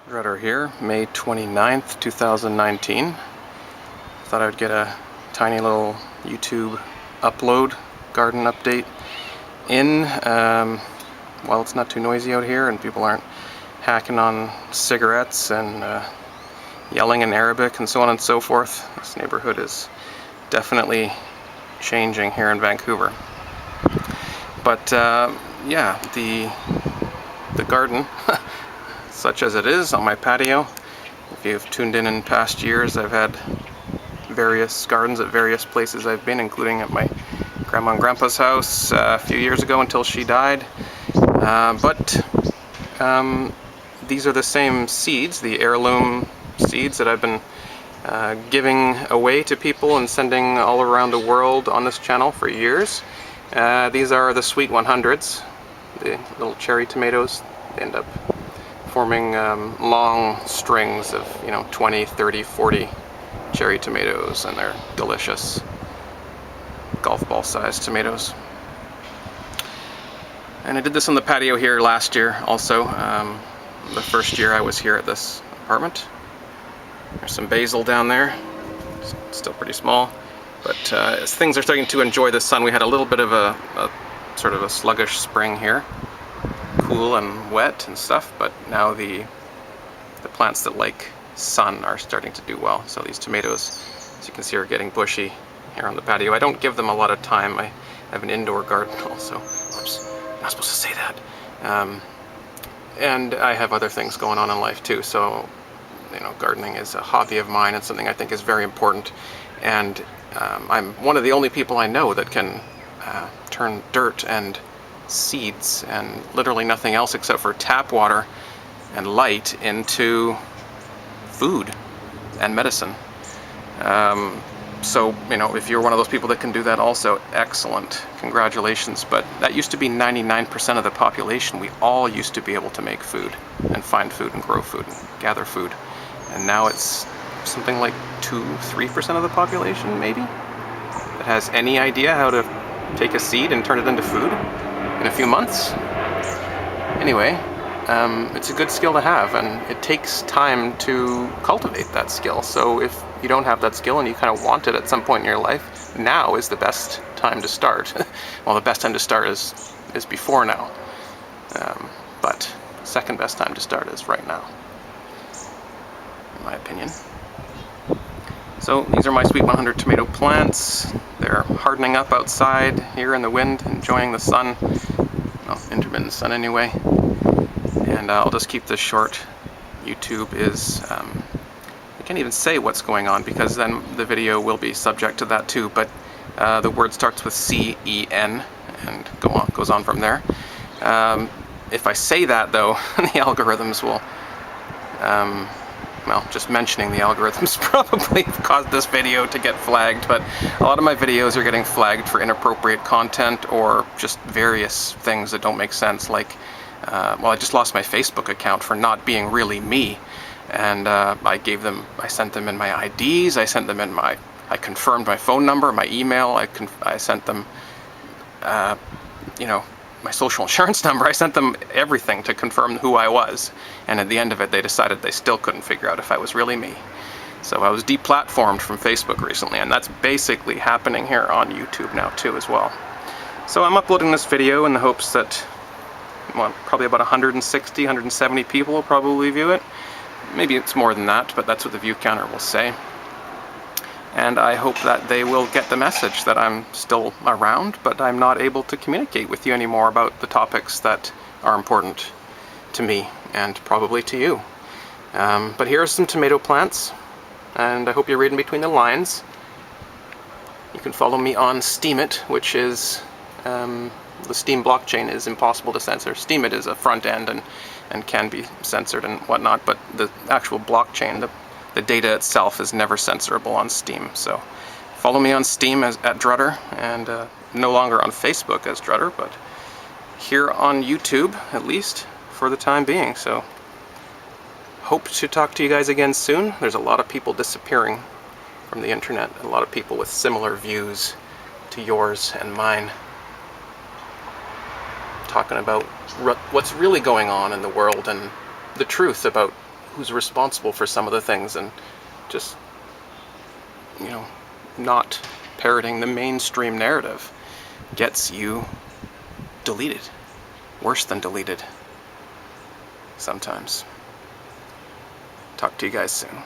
DRutter here, May 29th, 2019. Thought I would get a tiny little YouTube upload, garden update in while it's not too noisy out here and people aren't hacking on cigarettes and yelling in Arabic and so on and so forth. This neighborhood is definitely changing here in Vancouver. But yeah, the garden, such as it is on my patio. If you've tuned in past years, I've had various gardens at various places I've been, including at my grandma and grandpa's house a few years ago until she died. But these are the same seeds, the heirloom seeds that I've been giving away to people and sending all around the world on this channel for years. These are the sweet 100s, the little cherry tomatoes. They end up forming long strings of 20, 30, 40 cherry tomatoes, and they're delicious golf ball sized tomatoes. And I did this on the patio here last year also, the first year I was here at this apartment. There's some basil down there, it's still pretty small, but as things are starting to enjoy the sun, we had a little bit of a sort of a sluggish spring here, cool and wet and stuff, but now the plants that like sun are starting to do well. So these tomatoes, as you can see, are getting bushy here on the patio. I don't give them a lot of time. I have an indoor garden also. Oops, not supposed to say that. And I have other things going on in life too, so gardening is a hobby of mine and something I think is very important. And I'm one of the only people I know that can turn dirt and seeds and literally nothing else except for tap water and light into food and medicine. So if you're one of those people that can do that also, excellent, congratulations. But that used to be 99% of the population. We all used to be able to make food and find food and grow food and gather food, and now it's something like 2-3% of the population maybe that has any idea how to take a seed and turn it into food in a few months. Anyway, it's a good skill to have, and it takes time to cultivate that skill. So if you don't have that skill and you kind of want it at some point in your life, now is the best time to start. Well, the best time to start is before now, but second best time to start is right now, in my opinion. So these are my sweet 100 tomato plants. They're hardening up outside here in the wind, enjoying the sun, well, intermittent sun anyway. And I'll just keep this short. YouTube is, I can't even say what's going on because then the video will be subject to that too, but the word starts with C-E-N and goes on from there. If I say that though, the algorithms will, well, just mentioning the algorithms probably caused this video to get flagged, but a lot of my videos are getting flagged for inappropriate content or just various things that don't make sense, like well, I just lost my Facebook account for not being really me, and I sent them in my IDs, I confirmed my phone number, my email, I sent them, my social insurance number, I sent them everything to confirm who I was, and at the end of it they decided they still couldn't figure out if I was really me. So I was deplatformed from Facebook recently, and that's basically happening here on YouTube now too as well. So I'm uploading this video in the hopes that, well, probably about 160, 170 people will probably view it. Maybe it's more than that, but that's what the view counter will say. And I hope that they will get the message that I'm still around, but I'm not able to communicate with you anymore about the topics that are important to me and probably to you. But here are some tomato plants, and I hope you're reading between the lines. You can follow me on Steemit, which is the Steam blockchain is impossible to censor. Steemit is a front end and can be censored and whatnot, but the actual blockchain, the data itself, is never censorable on Steam. So follow me on Steam at DRutter, and no longer on Facebook as DRutter, but here on YouTube, at least for the time being. So hope to talk to you guys again soon. There's a lot of people disappearing from the internet, a lot of people with similar views to yours and mine, talking about what's really going on in the world and the truth about who's responsible for some of the things, and just, you know, not parroting the mainstream narrative gets you deleted. Worse than deleted sometimes. Talk to you guys soon.